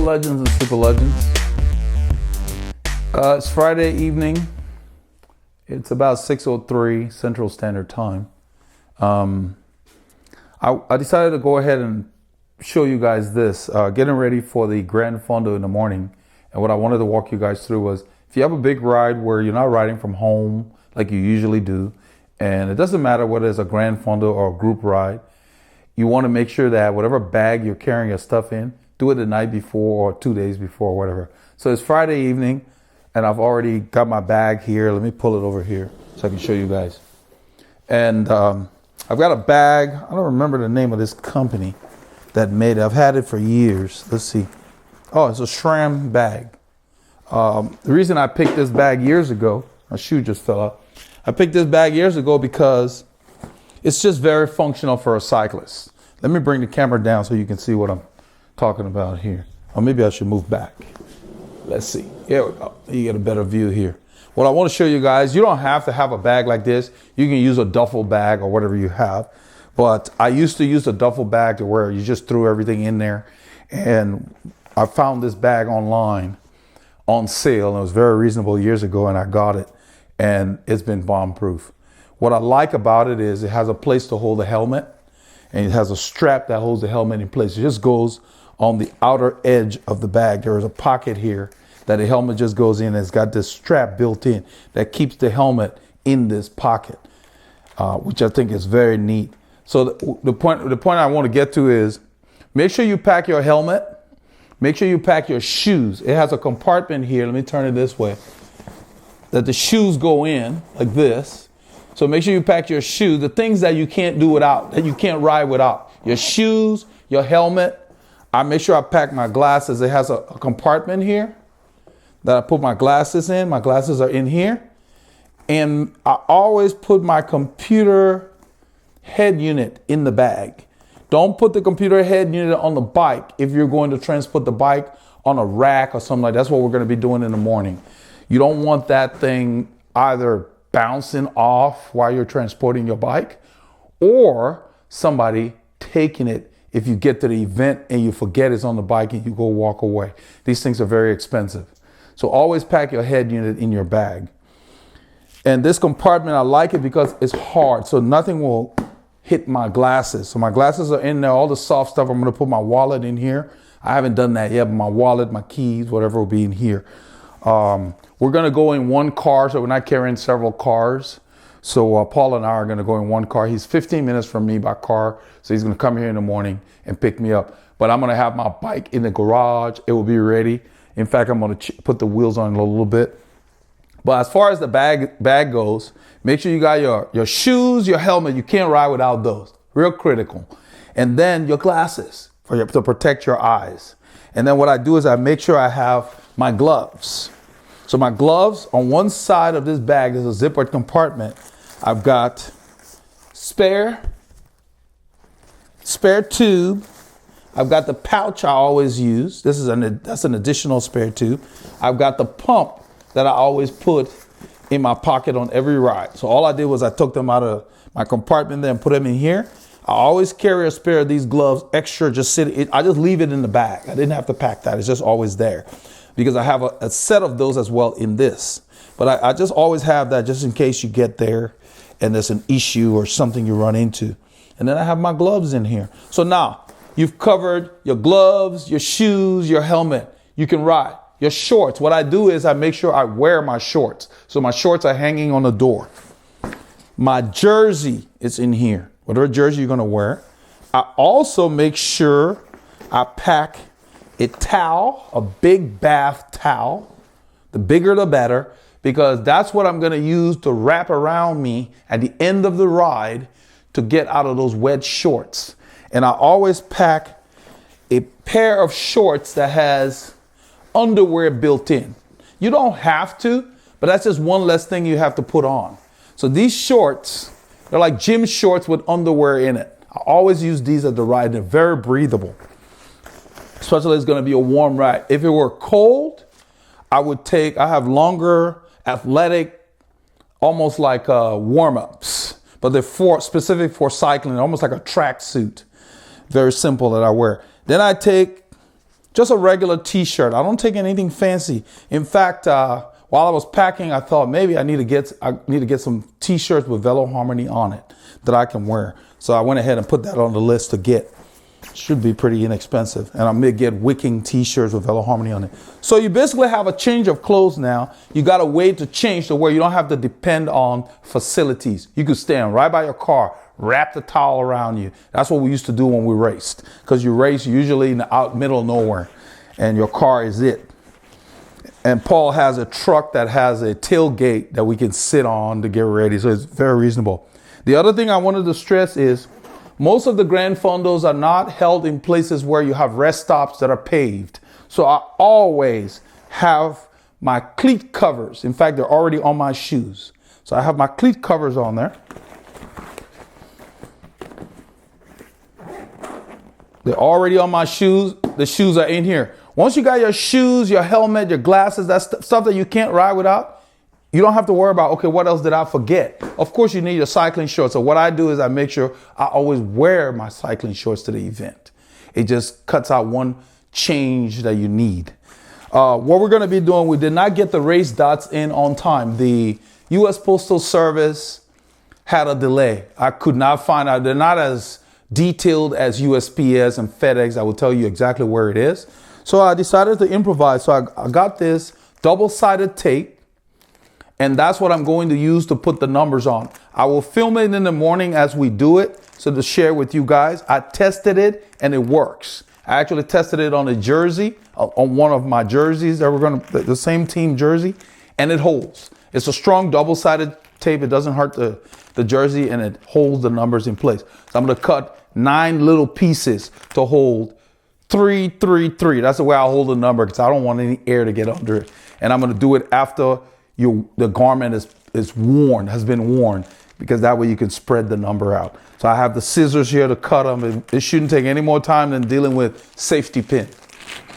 Legends and Super Legends. It's Friday evening. It's about 6:03 Central Standard Time. I decided to go ahead and show you guys this. Getting ready for the Gran Fondo in the morning. And what I wanted to walk you guys through was, if you have a big ride where you're not riding from home like you usually do, and it doesn't matter whether it's a Gran Fondo or a group ride, you want to make sure that whatever bag you're carrying your stuff in, do it the night before or 2 days before, or whatever. So it's Friday evening, and I've already got my bag here. Let me pull it over here so I can show you guys. And I've got a bag. I don't remember the name of this company that made it. I've had it for years. Let's see. Oh, it's a SRAM bag. The reason I picked this bag years ago, my shoe just fell out. I picked this bag years ago because it's just very functional for a cyclist. Let me bring the camera down so you can see what I'm talking about here. Or maybe I should move back. Let's see. Here we go. You get a better view here. What I want to show you guys, you don't have to have a bag like this. You can use a duffel bag or whatever you have. But I used to use a duffel bag to where you just threw everything in there. And I found this bag online on sale. And it was very reasonable years ago, and I got it. And it's been bomb-proof. What I like about it is it has a place to hold the helmet, and it has a strap that holds the helmet in place. It just goes on the outer edge of the bag. There is a pocket here that the helmet just goes in. It's got this strap built in that keeps the helmet in this pocket, which I think is very neat. So the point I want to get to is, make sure you pack your helmet. Make sure you pack your shoes. It has a compartment here. Let me turn it this way, that the shoes go in like this. So make sure you pack your shoes, the things that you can't do without, that you can't ride without. Your shoes, your helmet. I make sure I pack my glasses. It has a compartment here that I put my glasses in. My glasses are in here. And I always put my computer head unit in the bag. Don't put the computer head unit on the bike if you're going to transport the bike on a rack or something like that. That's what we're going to be doing in the morning. You don't want that thing either bouncing off while you're transporting your bike, or somebody taking it if you get to the event and you forget it's on the bike and you go walk away. These things are very expensive. So always pack your head unit in your bag. And this compartment, I like it because it's hard, so nothing will hit my glasses. So my glasses are in there, all the soft stuff. I'm going to put my wallet in here. I haven't done that yet, but my wallet, my keys, whatever will be in here. We're going to go in one car, so we're not carrying several cars. So Paul and I are going to go in one car. He's 15 minutes from me by car, so he's going to come here in the morning and pick me up. But I'm going to have my bike in the garage. It will be ready. In fact, I'm going to put the wheels on a little bit. But as far as the bag goes, make sure you got your shoes, your helmet. You can't ride without those. Real critical. And then your glasses to protect your eyes. And then what I do is I make sure I have my gloves. So my gloves, on one side of this bag is a zippered compartment. I've got spare tube. I've got the pouch I always use. That's an additional spare tube. I've got the pump that I always put in my pocket on every ride. So all I did was I took them out of my compartment there and put them in here. I always carry a spare of these gloves extra, I just leave it in the bag. I didn't have to pack that. It's just always there, because I have a set of those as well in this. But I just always have that just in case you get there and there's an issue or something you run into. And then I have my gloves in here. So now you've covered your gloves, your shoes, your helmet. You can ride. Your shorts. What I do is I make sure I wear my shorts. So my shorts are hanging on the door. My jersey is in here. Whatever jersey you're going to wear. I also make sure I pack a towel, a big bath towel. The bigger the better, because that's what I'm going to use to wrap around me at the end of the ride to get out of those wet shorts. And I always pack a pair of shorts that has underwear built in. You don't have to, but that's just one less thing you have to put on. So these shorts, they're like gym shorts with underwear in it. I always use these at the ride. They're very breathable, especially if it's going to be a warm ride. If it were cold, I have longer athletic, almost like warm-ups, but they're specific for cycling, almost like a track suit. Very simple that I wear. Then I take just a regular t-shirt. I don't take anything fancy. In fact, while I was packing, I thought maybe I need to get some t-shirts with Veloharmony on it that I can wear. So I went ahead and put that on the list to get. Should be pretty inexpensive. And I'm going to get wicking t-shirts with Veloharmony on it. So you basically have a change of clothes now. You got a way to change to where you don't have to depend on facilities. You could stand right by your car, wrap the towel around you. That's what we used to do when we raced. Because you race usually in the out middle of nowhere. And your car is it. And Paul has a truck that has a tailgate that we can sit on to get ready. So it's very reasonable. The other thing I wanted to stress is most of the Gran Fondos are not held in places where you have rest stops that are paved. So I always have my cleat covers. In fact, they're already on my shoes. So I have my cleat covers on there. They're already on my shoes. The shoes are in here. Once you got your shoes, your helmet, your glasses, that's stuff that you can't ride without, you don't have to worry about, okay, what else did I forget? Of course, you need your cycling shorts. So what I do is I make sure I always wear my cycling shorts to the event. It just cuts out one change that you need. What we're going to be doing, we did not get the race dots in on time. The U.S. Postal Service had a delay. I could not find out. They're not as detailed as USPS and FedEx. I will tell you exactly where it is. So I decided to improvise. So I got this double-sided tape. And that's what I'm going to use to put the numbers on. I will film it in the morning as we do it, so to share with you guys. I tested it and it works. I actually tested it on a jersey, on one of my jerseys that the same team jersey, and it holds. It's a strong double-sided tape. It doesn't hurt the jersey, and it holds the numbers in place. So I'm going to cut 9 little pieces to hold 333. That's the way I hold the number because I don't want any air to get under it. And I'm going to do it after the garment is worn, has been worn, because that way you can spread the number out. So I have the scissors here to cut them. It shouldn't take any more time than dealing with safety pin.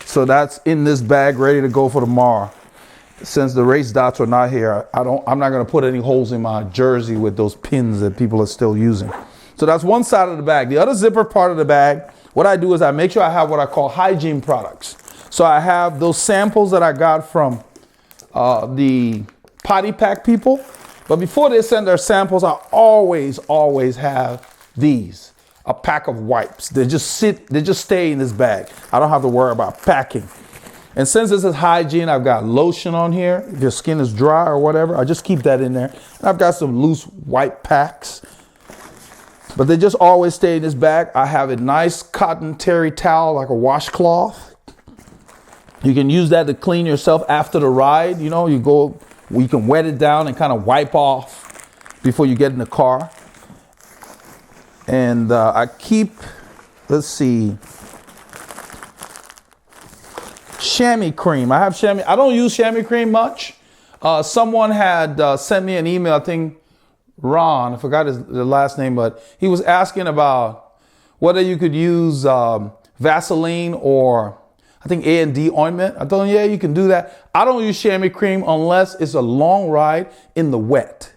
So that's in this bag, ready to go for tomorrow. Since the race dots are not here, I'm not going to put any holes in my jersey with those pins that people are still using. So that's one side of the bag. The other zipper part of the bag, what I do is I make sure I have what I call hygiene products. So I have those samples that I got from the potty pack people. But before they send their samples, I always have these, a pack of wipes. They just stay in this bag. I don't have to worry about packing. And since this is hygiene, I've got lotion on here. If your skin is dry or whatever, I just keep that in there. And I've got some loose wipe packs. But they just always stay in this bag. I have a nice cotton terry towel, like a washcloth. You can use that to clean yourself after the ride. You know, you can wet it down and kind of wipe off before you get in the car. And I keep, let's see, chamois cream. I have chamois. I don't use chamois cream much. Someone had sent me an email, I think Ron, I forgot the last name, but he was asking about whether you could use Vaseline or I think A&D ointment. I told him, yeah, you can do that. I don't use chamois cream unless it's a long ride in the wet.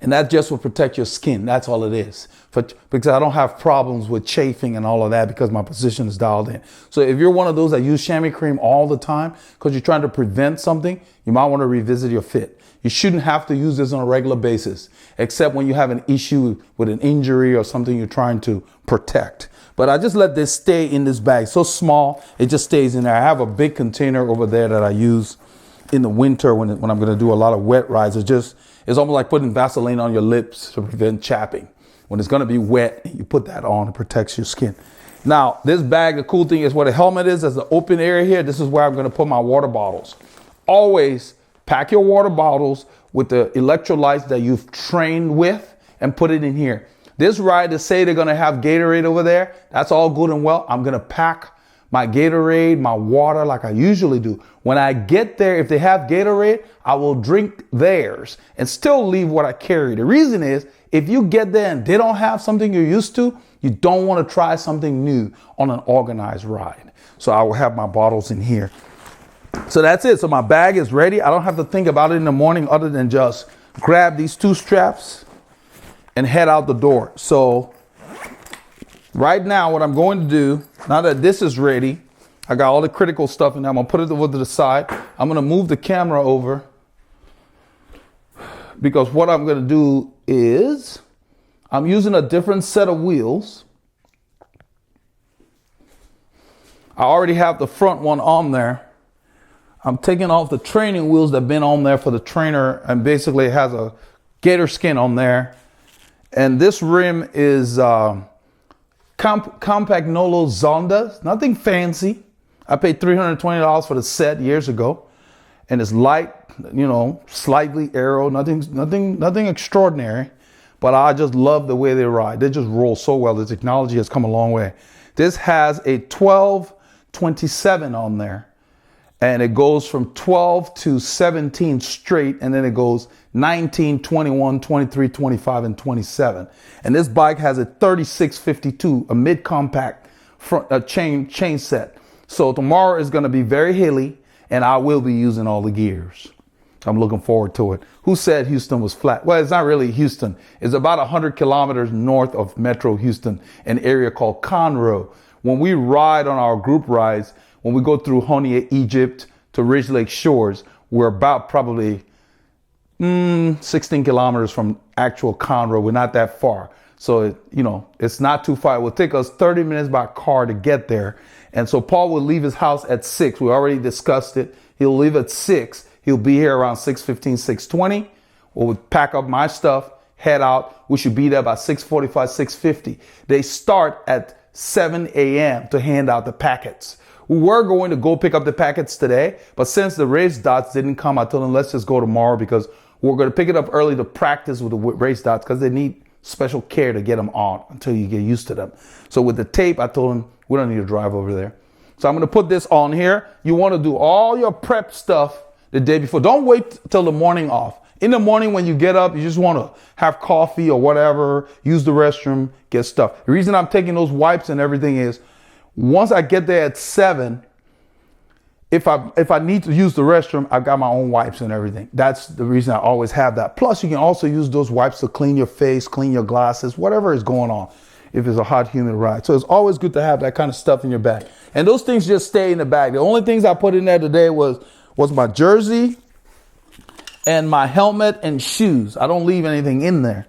And that just will protect your skin. That's all it is. Because I don't have problems with chafing and all of that because my position is dialed in. So if you're one of those that use chamois cream all the time because you're trying to prevent something, you might want to revisit your fit. You shouldn't have to use this on a regular basis, except when you have an issue with an injury or something you're trying to protect. But I just let this stay in this bag. So small, it just stays in there. I have a big container over there that I use in the winter when I'm going to do a lot of wet rides. It's almost like putting Vaseline on your lips to prevent chapping. When it's going to be wet, you put that on, it protects your skin. Now, this bag, the cool thing is where the helmet is, there's an open area here. This is where I'm going to put my water bottles. Always pack your water bottles with the electrolytes that you've trained with and put it in here. This ride, to say they're going to have Gatorade over there, that's all good and well. I'm going to pack my Gatorade, my water like I usually do. When I get there, if they have Gatorade, I will drink theirs and still leave what I carry. The reason is, if you get there and they don't have something you're used to, you don't want to try something new on an organized ride. So I will have my bottles in here. So that's it. So my bag is ready. I don't have to think about it in the morning other than just grab these 2 straps and head out the door. So right now what I'm going to do, now that this is ready, I got all the critical stuff in there. I'm gonna put it over to the side. I'm gonna move the camera over because what I'm gonna do is I'm using a different set of wheels. I already have the front one on there. I'm taking off the training wheels that have been on there for the trainer, and basically it has a gator skin on there. And this rim is Compact Nolo Zonda, nothing fancy. I paid $320 for the set years ago, and it's light, you know, slightly aero, nothing extraordinary, but I just love the way they ride. They just roll so well. The technology has come a long way. This has a 1227 on there, and it goes from 12 to 17 straight, and then it goes 19, 21, 23, 25, and 27. And this bike has a 3652, a mid-compact front chain set. So tomorrow is going to be very hilly, and I will be using all the gears. I'm looking forward to it. Who said Houston was flat? Well, it's not really Houston. It's about 100 kilometers north of Metro Houston, an area called Conroe. When we ride on our group rides, when we go through Honia, Egypt to Ridge Lake Shores, we're about probably 16 kilometers from actual Conroe. We're not that far. So, it's not too far. It will take us 30 minutes by car to get there. And so Paul will leave his house at 6. We already discussed it. He'll leave at 6. He'll be here around 6:15, 6:20. We'll pack up my stuff, head out. We should be there by 6:45, 6:50. They start at 7 a.m. to hand out the packets. We were going to go pick up the packets today, but since the race dots didn't come, I told them let's just go tomorrow because we're going to pick it up early to practice with the race dots because they need special care to get them on until you get used to them. So with the tape, I told them we don't need to drive over there. So I'm going to put this on here. You want to do all your prep stuff the day before. Don't wait till the morning off. In the morning when you get up, you just want to have coffee or whatever, use the restroom, get stuff. The reason I'm taking those wipes and everything is once I get there at 7, if I need to use the restroom, I've got my own wipes and everything. That's the reason I always have that. Plus, you can also use those wipes to clean your face, clean your glasses, whatever is going on if it's a hot, humid ride. So it's always good to have that kind of stuff in your bag. And those things just stay in the bag. The only things I put in there today was my jersey and my helmet and shoes. I don't leave anything in there.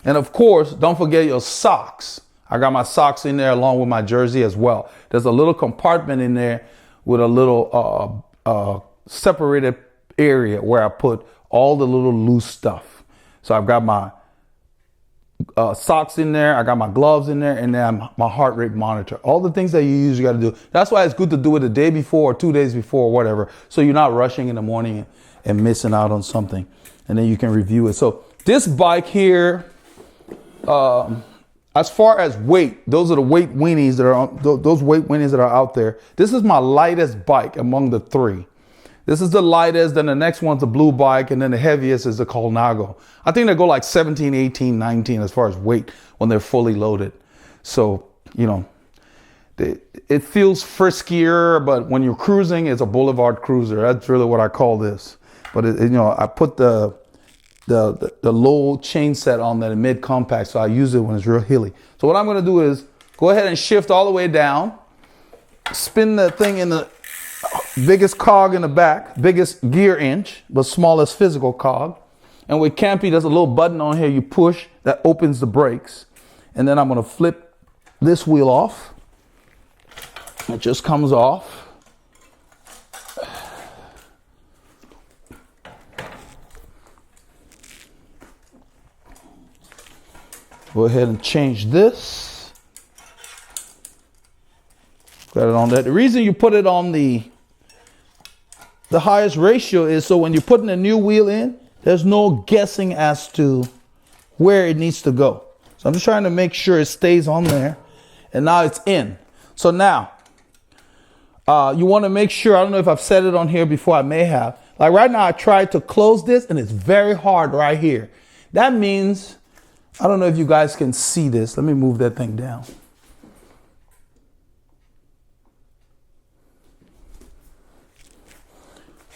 And of course, don't forget your socks. I got my socks in there along with my jersey as well. There's a little compartment in there with a little separated area where I put all the little loose stuff. So I've got my socks in there. I got my gloves in there, and then my heart rate monitor. All the things that you use, you got to do. That's why it's good to do it the day before or 2 days before or whatever. So you're not rushing in the morning and missing out on something. And then you can review it. So this bike here, as far as weight, those are the weight weenies that are those weight weenies that are out there. This is my lightest bike among the three. This is the lightest, then the next one's the blue bike, and then the heaviest is the Colnago. I think they go like 17, 18, 19 as far as weight when they're fully loaded. So, it feels friskier, but when you're cruising, it's a boulevard cruiser. That's really what I call this. But I put the low chain set on that mid compact, so I use it when it's real hilly. So what I'm going to do is go ahead and shift all the way down, spin the thing in the biggest cog in the back, biggest gear inch, but smallest physical cog. And with Campy, there's a little button on here you push that opens the brakes. And then I'm going to flip this wheel off. It just comes off. Go ahead and change this. Got it on there. The reason you put it on the highest ratio is so when you're putting a new wheel in, there's no guessing as to where it needs to go. So I'm just trying to make sure it stays on there. And now it's in. So now, you want to make sure, I don't know if I've said it on here before, I may have. Like right now, I tried to close this and it's very hard right here. That means, I don't know if you guys can see this. Let me move that thing down.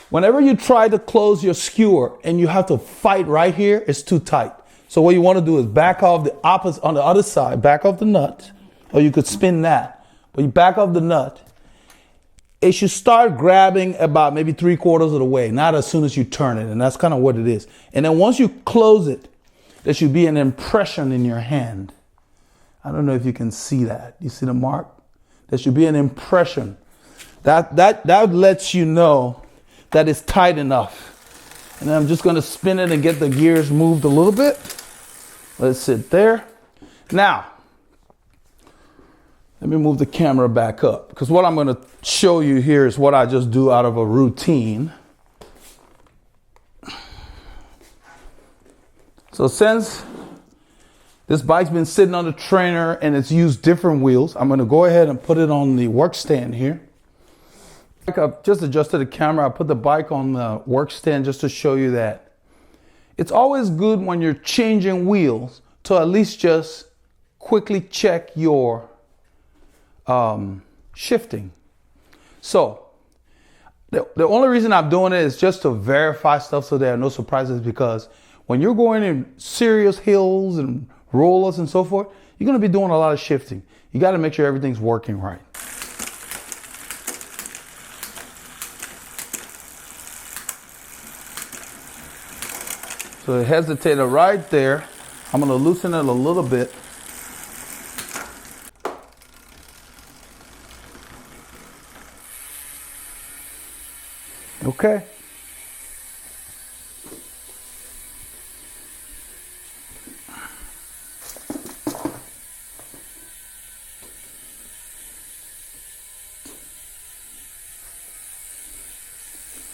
Whenever you try to close your skewer and you have to fight right here, it's too tight. So what you want to do is back off the opposite, on the other side, back off the nut, or you could spin that. But you back up the nut. It should start grabbing about maybe 3/4 of the way, not as soon as you turn it. And that's kind of what it is. And then once you close it, there should be an impression in your hand. I don't know if you can see that. You see the mark? There should be an impression. That lets you know that it's tight enough. And then I'm just going to spin it and get the gears moved a little bit. Let's sit there. Now, let me move the camera back up, because what I'm going to show you here is what I just do out of a routine. So since this bike's been sitting on the trainer and it's used different wheels, I'm going to go ahead and put it on the work stand here. I just adjusted the camera. I put the bike on the work stand just to show you that it's always good when you're changing wheels to at least just quickly check your shifting. So the only reason I'm doing it is just to verify stuff so there are no surprises, because when you're going in serious hills and rollers and so forth, you're going to be doing a lot of shifting. You got to make sure everything's working right. So it hesitated right there. I'm going to loosen it a little bit. Okay.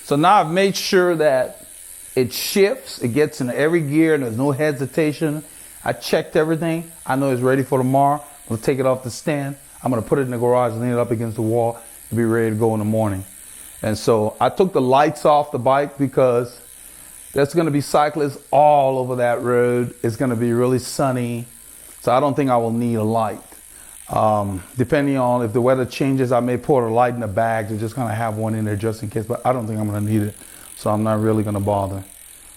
So now I've made sure that it shifts, it gets in every gear, and there's no hesitation. I checked everything. I know it's ready for tomorrow. I'm gonna take it off the stand. I'm gonna put it in the garage, lean it up against the wall, and be ready to go in the morning. And so I took the lights off the bike because there's gonna be cyclists all over that road. It's gonna be really sunny. So I don't think I will need a light. Depending on if the weather changes, I may put a light in the bag to just kind of have one in there just in case, but I don't think I'm gonna need it. So I'm not really gonna bother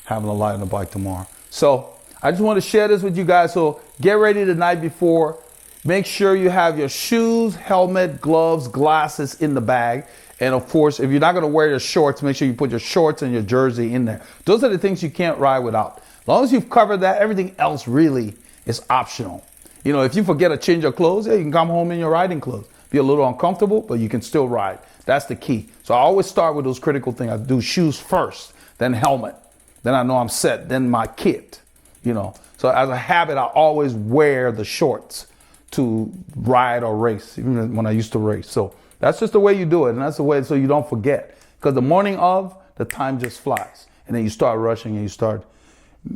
having a light on the bike tomorrow. So I just want to share this with you guys. So get ready the night before. Make sure you have your shoes, helmet, gloves, glasses in the bag. And of course, if you're not gonna wear your shorts, make sure you put your shorts and your jersey in there. Those are the things you can't ride without. As long as you've covered that, everything else really is optional. You know, if you forget to change your clothes, yeah, you can come home in your riding clothes. Be a little uncomfortable, but you can still ride. That's the key. So I always start with those critical things. I do shoes first, then helmet. Then I know I'm set, then my kit, you know. So as a habit, I always wear the shorts to ride or race, even when I used to race. So that's just the way you do it. And that's the way so you don't forget. Because the morning of, the time just flies. And then you start rushing and you start,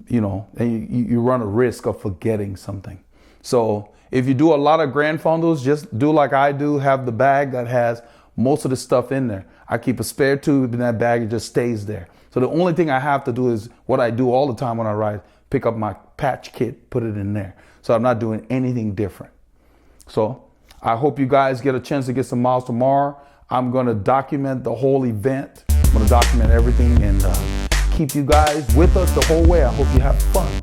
you know, and you run a risk of forgetting something. So if you do a lot of Gran Fondos, just do like I do, have the bag that has most of the stuff in there. I keep a spare tube in that bag, it just stays there. So the only thing I have to do is what I do all the time when I ride, pick up my patch kit, put it in there. So I'm not doing anything different. So I hope you guys get a chance to get some miles tomorrow. I'm gonna document the whole event. I'm gonna document everything and keep you guys with us the whole way. I hope you have fun.